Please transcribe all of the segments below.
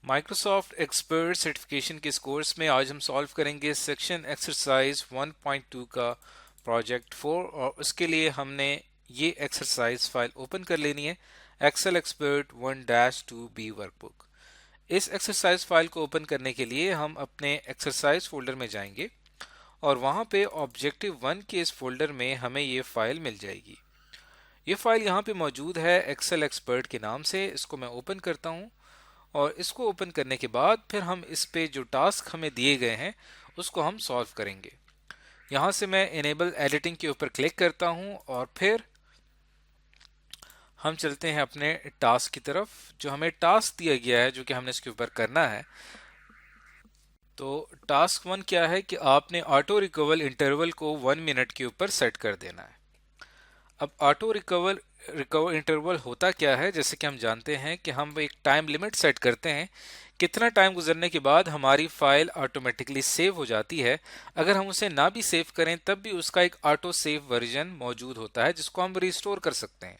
Microsoft expert certification के इस course में आज हम सॉल्व करेंगे सेक्शन एक्सरसाइज 1.2 का प्रोजेक्ट 4 और उसके लिए हमने ये एक्सरसाइज फाइल ओपन कर लेनी है एक्सेल एक्सपर्ट 1-2B वर्कबुक। इस एक्सरसाइज फाइल को ओपन करने के लिए हम अपने एक्सरसाइज फोल्डर में जाएंगे और वहां पे ऑब्जेक्टिव 1 के इस फोल्डर में हमें ये फाइल मिल जाएगी। ये फाइल यहाँ पे मौजूद है एक्सेल एक्सपर्ट के नाम से। इसको मैं ओपन करता हूँ और इसको ओपन करने के बाद फिर हम इस पे जो टास्क हमें दिए गए हैं उसको हम सॉल्व करेंगे। यहाँ से मैं इनेबल एडिटिंग के ऊपर क्लिक करता हूँ और फिर हम चलते हैं अपने टास्क की तरफ। जो हमें टास्क दिया गया है जो कि हमने इसके ऊपर करना है, तो टास्क 1 क्या है कि आपने ऑटो रिकवर इंटरवल को 1 मिनट के ऊपर सेट कर देना है। अब ऑटो रिकवर इंटरवल होता क्या है, जैसे कि हम जानते हैं कि हम एक टाइम लिमिट सेट करते हैं, कितना टाइम गुजरने के बाद हमारी फाइल ऑटोमेटिकली सेव हो जाती है। अगर हम उसे ना भी सेव करें तब भी उसका एक ऑटो सेव वर्जन मौजूद होता है जिसको हम रिस्टोर कर सकते हैं।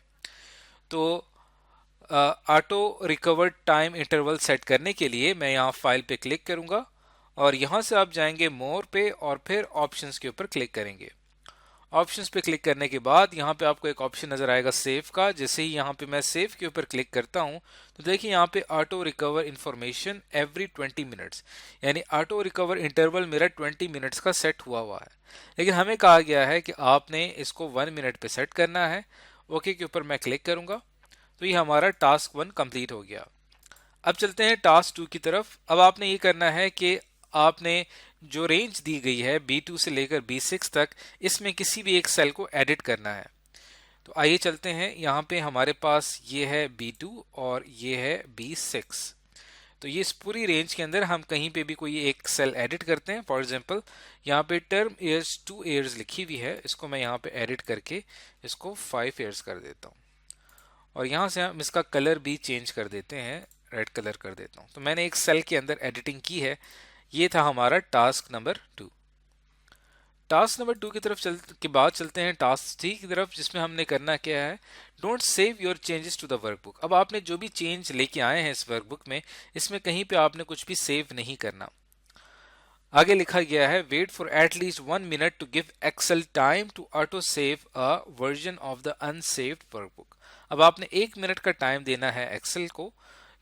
तो auto recovered time interval set करने के लिए मैं यहाँ फाइल पे क्लिक करूंगा और यहाँ से आप जाएंगे मोर पे और फिर ऑप्शंस के ऊपर क्लिक करेंगे। ऑप्शंस पे क्लिक करने के बाद यहाँ पे आपको एक ऑप्शन नजर आएगा सेव का। जैसे ही यहाँ पे मैं सेव के ऊपर क्लिक करता हूँ तो देखिए यहाँ पे auto recover information every 20 minutes, यानी ऑटो रिकवर इंटरवल मेरा 20 मिनट्स का सेट हुआ है। लेकिन हमें कहा गया है कि आपने इसको 1 मिनट पे सेट करना है। ओके के ऊपर मैं क्लिक करूंगा तो ये हमारा टास्क 1 कंप्लीट हो गया। अब चलते हैं टास्क 2 की तरफ। अब आपने ये करना है कि आपने जो रेंज दी गई है B2 से लेकर B6 तक, इसमें किसी भी एक सेल को एडिट करना है। तो आइए चलते हैं। यहाँ पे हमारे पास ये है B2 और ये है B6। तो ये इस पूरी रेंज के अंदर हम कहीं पे भी कोई एक सेल एडिट करते हैं। फॉर एग्जांपल यहाँ पे टर्म ईयर्स 2 ईयर्स लिखी हुई है, इसको मैं यहाँ पे एडिट करके इसको 5 ईयर्स कर देता हूँ और यहाँ से हम इसका कलर भी चेंज कर देते हैं, रेड कलर कर देता हूँ। तो मैंने एक सेल के अंदर एडिटिंग की है। ये था हमारा टास्क नंबर 2। टास्क नंबर 2 की तरफ के बाद चलते हैं टास्क 3 की तरफ, जिसमें हमने करना क्या है, don't save your changes to the workbook. अब आपने जो भी चेंज लेके आए हैं इस वर्कबुक में, इसमें कहीं पे आपने कुछ भी सेव नहीं करना। आगे लिखा गया है wait for at least 1 minute to give Excel time to auto save a version of the unsaved workbook. अब आपने 1 मिनट का टाइम देना है एक्सेल को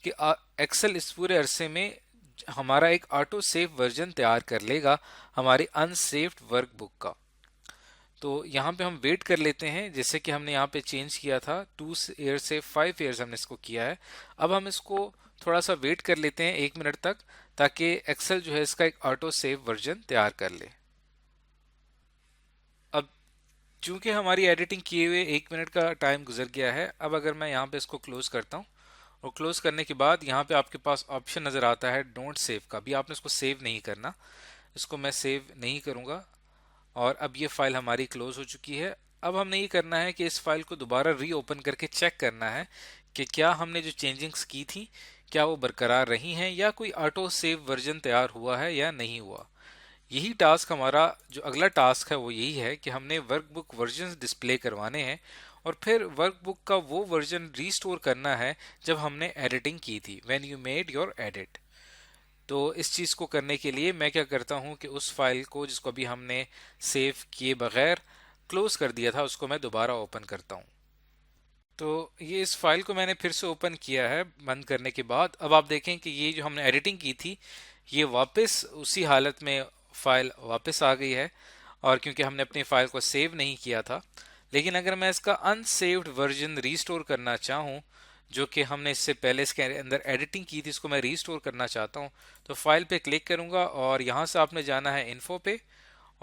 कि एक्सेल इस पूरे अरसे में हमारा एक ऑटो सेव वर्जन तैयार कर लेगा हमारी अनसेव्ड वर्कबुक का। तो यहाँ पे हम वेट कर लेते हैं, जैसे कि हमने यहाँ पे चेंज किया था 2 ईयर से 5 ईयर्स हमने इसको किया है। अब हम इसको थोड़ा सा वेट कर लेते हैं 1 मिनट तक, ताकि एक्सेल जो है इसका एक ऑटो सेव वर्जन तैयार कर ले। अब चूंकि हमारी एडिटिंग किए हुए 1 मिनट का टाइम गुजर गया है, अब अगर मैं यहाँ पे इसको क्लोज करता हूँ और क्लोज करने के बाद यहाँ पे आपके पास ऑप्शन नजर आता है डोंट सेव का। भी आपने इसको सेव नहीं करना, इसको मैं सेव नहीं करूँगा और अब ये फाइल हमारी क्लोज हो चुकी है। अब हमने ये करना है कि इस फाइल को दोबारा रीओपन करके चेक करना है कि क्या हमने जो चेंजिंग्स की थी क्या वो बरकरार रही हैं या कोई ऑटो सेव वर्जन तैयार हुआ है या नहीं हुआ। यही टास्क हमारा जो अगला टास्क है वो यही है कि हमने वर्कबुक वर्जन डिस्प्ले करवाने हैं और फिर वर्कबुक का वो वर्जन रीस्टोर करना है जब हमने एडिटिंग की थी, when you made your edit. तो इस चीज़ को करने के लिए मैं क्या करता हूँ कि उस फाइल को जिसको अभी हमने सेव किए बगैर क्लोज कर दिया था उसको मैं दोबारा ओपन करता हूँ। तो ये इस फाइल को मैंने फिर से ओपन किया है बंद करने के बाद। अब आप देखें कि ये जो हमने एडिटिंग की थी ये वापस उसी हालत में फाइल वापस आ गई है, और क्योंकि हमने अपनी फाइल को सेव नहीं किया था। लेकिन अगर मैं इसका अनसेव्ड वर्जन रीस्टोर करना चाहूँ, जो कि हमने इससे पहले इसके अंदर एडिटिंग की थी, इसको मैं रीस्टोर करना चाहता हूँ, तो फाइल पे क्लिक करूँगा और यहाँ से आपने जाना है इन्फो पे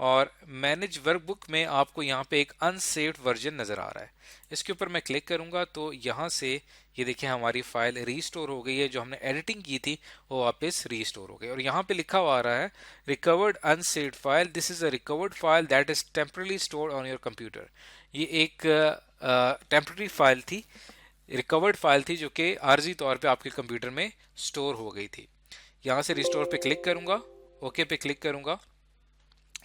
और मैनेज वर्कबुक में आपको यहाँ पे एक अनसेव्ड वर्जन नज़र आ रहा है। इसके ऊपर मैं क्लिक करूँगा तो यहाँ से ये देखिए हमारी फाइल रीस्टोर हो गई है। जो हमने एडिटिंग की थी वो वापस रीस्टोर हो गई और यहाँ पे लिखा हुआ आ रहा है recovered unsaved file, this is a recovered file that is temporarily stored on your computer. ये एक टेम्पररी फाइल थी, रिकवर्ड फाइल थी जो कि आर्जी तौर पे आपके कंप्यूटर में स्टोर हो गई थी। यहाँ से रिस्टोर पे क्लिक करूँगा, ओके पे क्लिक करूँगा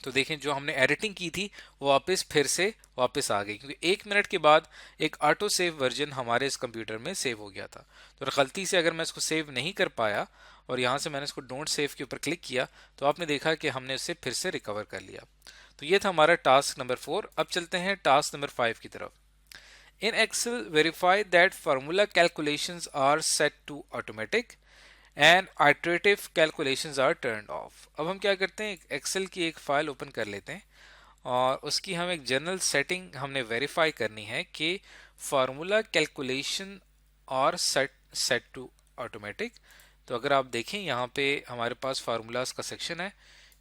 तो देखें जो हमने एडिटिंग की थी वो वापस फिर से वापस आ गई, क्योंकि 1 मिनट के बाद एक ऑटो सेव वर्जन हमारे इस कंप्यूटर में सेव हो गया था। तो गलती से अगर मैं इसको सेव नहीं कर पाया और यहाँ से मैंने इसको डोंट सेव के ऊपर क्लिक किया तो आपने देखा कि हमने उसे फिर से रिकवर कर लिया। तो ये था हमारा टास्क नंबर 4। अब चलते हैं टास्क नंबर 5 की तरफ। In Excel, verify that formula calculations are set to automatic and iterative calculations are turned off। अब हम क्या करते हैं, एक्सेल की एक फाइल ओपन कर लेते हैं और उसकी हम एक जनरल सेटिंग हमने वेरीफाई करनी है कि फार्मूला कैलकुलेशन और सेट टू ऑटोमेटिक। तो अगर आप देखें यहाँ पे हमारे पास फार्मूलाज का सेक्शन है,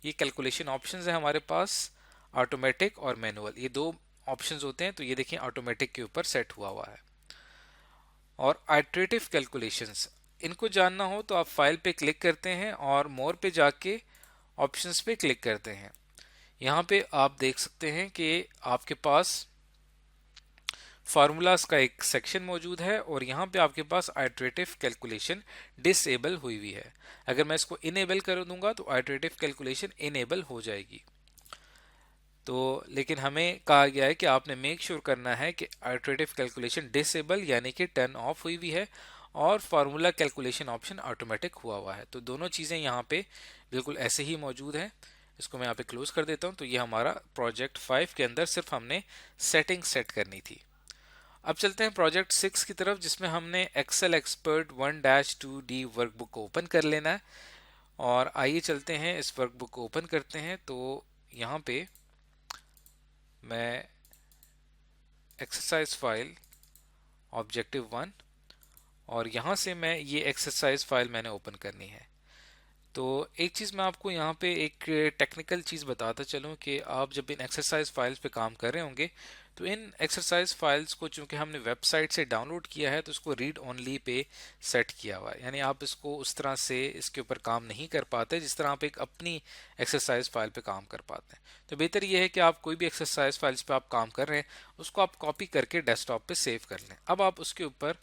ये कैलकुलेशन ऑप्शंस है हमारे पास, ऑटोमेटिक और मैनुअल, ये दो ऑप्शंस होते हैं। तो ये देखें ऑटोमेटिक के ऊपर सेट हुआ है। और आइटरेटिव कैलकुलेशंस, इनको जानना हो तो आप फाइल पे क्लिक करते हैं और मोर पे जाके ऑप्शंस पे क्लिक करते हैं। यहाँ पे आप देख सकते हैं कि आपके पास फार्मूलाज का एक सेक्शन मौजूद है और यहाँ पे आपके पास आइटरेटिव कैलकुलेशन डिसेबल हुई है। अगर मैं इसको इनेबल कर दूंगा तो आइटरेटिव कैलकुलेशन इनेबल हो जाएगी। तो लेकिन हमें कहा गया है कि आपने मेक श्योर करना है कि आइटरेटिव कैलकुलेशन डिसेबल यानी कि टर्न ऑफ हुई है और फार्मूला कैलकुलेशन ऑप्शन ऑटोमेटिक हुआ है। तो दोनों चीज़ें यहाँ पे बिल्कुल ऐसे ही मौजूद हैं। इसको मैं यहाँ पे क्लोज कर देता हूँ। तो ये हमारा प्रोजेक्ट 5 के अंदर सिर्फ हमने सेटिंग सेट करनी थी। अब चलते हैं प्रोजेक्ट 6 की तरफ, जिसमें हमने एक्सेल एक्सपर्ट 1-2D वर्कबुक को ओपन कर लेना है। और आइए चलते हैं इस वर्कबुक को ओपन करते हैं। तो यहाँ पे मैं एक्सरसाइज फाइल ऑब्जेक्टिव 1 और यहाँ से मैं ये एक्सरसाइज फाइल मैंने ओपन करनी है। तो एक चीज़ मैं आपको यहाँ पे एक टेक्निकल चीज़ बताता चलूँ कि आप जब इन एक्सरसाइज फाइल्स पे काम कर रहे होंगे तो इन एक्सरसाइज फाइल्स को चूंकि हमने वेबसाइट से डाउनलोड किया है तो इसको रीड ओनली पे सेट किया हुआ है, यानी आप इसको उस तरह से इसके ऊपर काम नहीं कर पाते जिस तरह आप एक अपनी एक्सरसाइज फाइल पे काम कर पाते हैं। तो बेहतर यह है कि आप कोई भी एक्सरसाइज फाइल्स पे आप काम कर रहे हैं उसको आप कॉपी करके डेस्कटॉप पे सेव कर लें। अब आप उसके ऊपर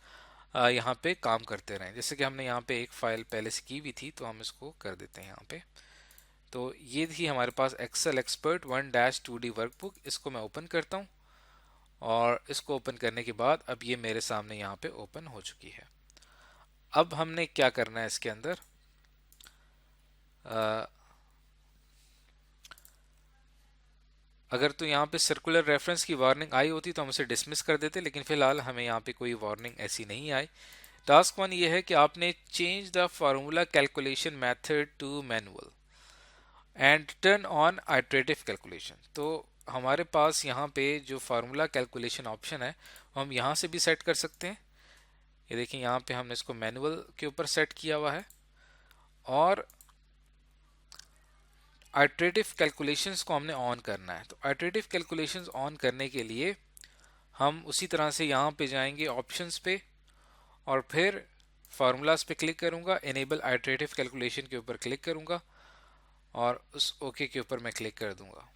यहाँ पे काम करते रहें। जैसे कि हमने यहाँ पे एक फाइल पहले से की भी थी तो हम इसको कर देते हैं यहाँ पे। तो ये थी हमारे पास एक्सेल एक्सपर्ट 1-2D वर्कबुक। इसको मैं ओपन करता हूँ और इसको ओपन करने के बाद अब ये मेरे सामने यहाँ पे ओपन हो चुकी है। अब हमने क्या करना है इसके अंदर, अगर तो यहाँ पे सर्कुलर रेफरेंस की वार्निंग आई होती तो हम उसे डिसमिस कर देते, लेकिन फिलहाल हमें यहाँ पे कोई वार्निंग ऐसी नहीं आई। टास्क 1 ये है कि आपने change the formula calculation method to manual and turn on iterative calculation. तो हमारे पास यहाँ पे जो फार्मूला कैलकुलेशन ऑप्शन है हम यहाँ से भी सेट कर सकते हैं। ये देखिए यहाँ पे हमने इसको मैनुअल के ऊपर सेट किया हुआ है और आइटरेटिव कैलकुलेशंस को हमने ऑन करना है। तो आइटरेटिव कैलकुलेशंस ऑन करने के लिए हम उसी तरह से यहाँ पे जाएंगे ऑप्शंस पे और फिर फार्मूलाज पे क्लिक करूँगा, इनेबल आइटरेटिव कैलकुलेशन के ऊपर क्लिक करूँगा और उस ओके के ऊपर मैं क्लिक कर दूंगा।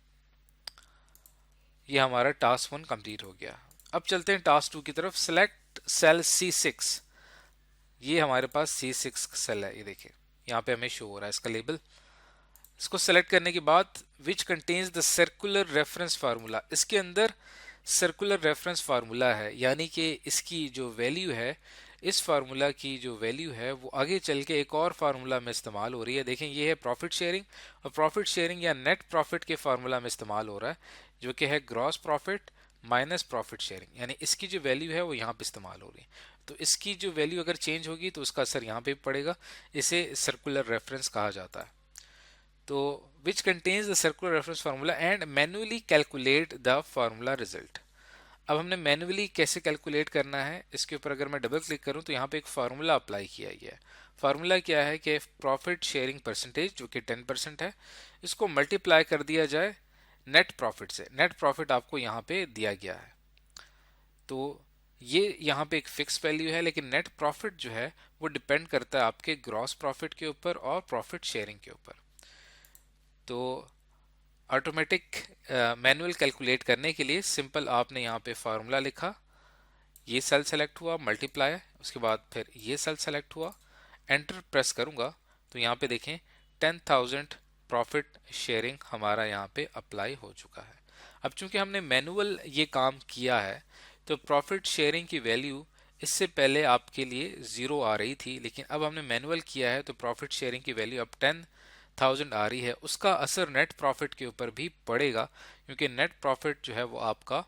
ये हमारा टास्क 1 कंप्लीट हो गया। अब चलते हैं टास्क 2 की तरफ। Select cell C6। ये हमारे पास C6 सेल है, ये देखिए यहाँ पे हमें शो हो रहा है इसका लेबल। इसको सेलेक्ट करने के बाद which contains the circular reference formula, इसके अंदर सर्कुलर रेफरेंस फार्मूला है, यानी कि इसकी जो वैल्यू है, इस फार्मूला की जो वैल्यू है वो आगे चल के एक और फार्मूला में इस्तेमाल हो रही है। देखें ये है प्रॉफिट शेयरिंग और प्रॉफिट शेयरिंग या नेट प्रॉफिट के फार्मूला में इस्तेमाल हो रहा है जो कि है gross profit minus profit sharing, यानी इसकी जो वैल्यू है वो यहाँ पे इस्तेमाल हो रही है। तो इसकी जो वैल्यू अगर चेंज होगी तो उसका असर यहाँ पे भी पड़ेगा। इसे सर्कुलर रेफरेंस कहा जाता है। तो which contains the circular reference formula and manually calculate the formula result. अब हमने मैन्युअली कैसे कैलकुलेट करना है, इसके ऊपर अगर मैं डबल क्लिक करूं तो यहाँ पे एक फार्मूला अप्लाई किया गया है। फार्मूला क्या है कि प्रॉफिट शेयरिंग परसेंटेज जो कि 10% है, इसको मल्टीप्लाई कर दिया जाए नेट प्रॉफिट से। नेट प्रॉफिट आपको यहाँ पे दिया गया है, तो ये यहाँ पे एक फिक्स वैल्यू है, लेकिन नेट प्रॉफिट जो है वो डिपेंड करता है आपके ग्रॉस प्रॉफिट के ऊपर और प्रॉफिट शेयरिंग के ऊपर। तो ऑटोमेटिक मैनुअल कैलकुलेट करने के लिए सिंपल आपने यहाँ पे फार्मूला लिखा, ये सेल सेलेक्ट हुआ, मल्टीप्लाई, उसके बाद फिर ये सेल सेलेक्ट हुआ, एंटर प्रेस करूँगा तो यहाँ पे देखें 10,000 प्रॉफिट शेयरिंग हमारा यहाँ पे अप्लाई हो चुका है। अब चूंकि हमने मैनुअल ये काम किया है तो प्रॉफिट शेयरिंग की वैल्यू इससे पहले आपके लिए ज़ीरो आ रही थी, लेकिन अब हमने मैनुअल किया है तो प्रॉफिट शेयरिंग की वैल्यू अब 10,000 आ रही है। उसका असर नेट प्रॉफिट के ऊपर भी पड़ेगा, क्योंकि नेट प्रॉफिट जो है वो आपका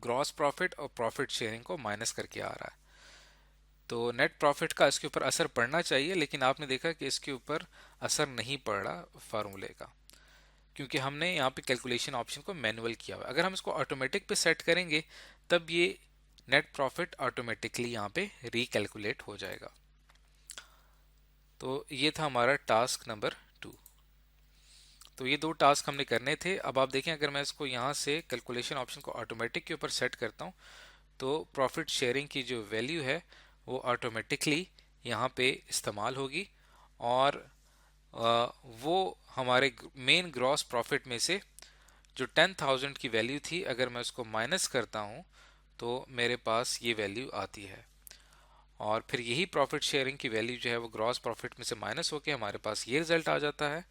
ग्रॉस प्रॉफिट और प्रॉफिट शेयरिंग को माइनस करके आ रहा है। तो नेट प्रॉफिट का इसके ऊपर असर पड़ना चाहिए, लेकिन आपने देखा कि इसके ऊपर असर नहीं पड़ रहा फार्मूले का, क्योंकि हमने यहाँ पे कैलकुलेशन ऑप्शन को मैनुअल किया हुआ है। अगर हम इसको ऑटोमेटिक पे सेट करेंगे तब ये नेट प्रॉफिट ऑटोमेटिकली यहाँ पे रिकैलकुलेट हो जाएगा। तो ये था हमारा टास्क नंबर 2। तो ये दो टास्क हमने करने थे। अब आप देखें, अगर मैं इसको यहाँ से कैलकुलेशन ऑप्शन को ऑटोमेटिक के ऊपर सेट करता हूँ तो प्रॉफिट शेयरिंग की जो वैल्यू है वो ऑटोमेटिकली यहाँ पे इस्तेमाल होगी, और वो हमारे मेन ग्रॉस प्रॉफिट में से जो 10,000 की वैल्यू थी, अगर मैं उसको माइनस करता हूँ तो मेरे पास ये वैल्यू आती है। और फिर यही प्रॉफिट शेयरिंग की वैल्यू जो है वो ग्रॉस प्रॉफिट में से माइनस होकर हमारे पास ये रिजल्ट आ जाता है।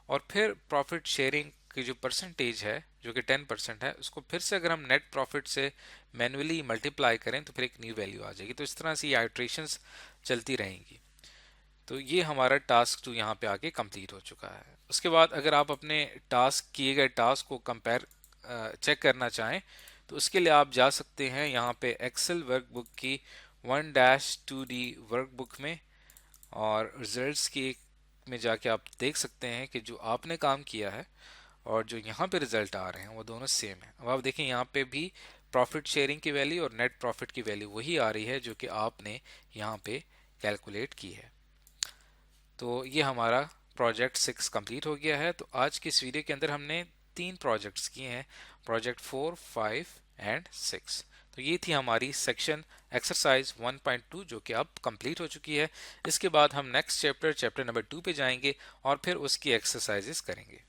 और फिर प्रॉफिट शेयरिंग की जो परसेंटेज है जो कि 10% है, उसको फिर से अगर हम नेट प्रॉफिट से मैन्युअली मल्टीप्लाई करें तो फिर एक न्यू वैल्यू आ जाएगी। तो इस तरह से ये आइट्रेशंस चलती रहेंगी। तो ये हमारा टास्क जो यहाँ पे आके कंप्लीट हो चुका है। उसके बाद अगर आप अपने टास्क किए गए टास्क को कंपेयर चेक करना चाहें तो उसके लिए आप जा सकते हैं यहाँ पे एक्सेल वर्कबुक की 1-2D वर्कबुक में, और रिजल्ट्स की में जाके आप देख सकते हैं कि जो आपने काम किया है और जो यहाँ पे रिजल्ट आ रहे हैं वो दोनों सेम है। अब आप देखें यहाँ पे भी प्रॉफिट शेयरिंग की वैल्यू और नेट प्रॉफिट की वैल्यू वही आ रही है जो कि आपने यहाँ पे कैलकुलेट की है। तो ये हमारा प्रोजेक्ट 6 कंप्लीट हो गया है। तो आज की इस वीडियो के अंदर हमने 3 प्रोजेक्ट्स किए हैं, प्रोजेक्ट 4, 5 एंड 6। तो ये थी हमारी सेक्शन एक्सरसाइज 1.2 जो कि अब कंप्लीट हो चुकी है। इसके बाद हम नेक्स्ट चैप्टर नंबर 2 पे जाएंगे और फिर उसकी एक्सरसाइजेस करेंगे।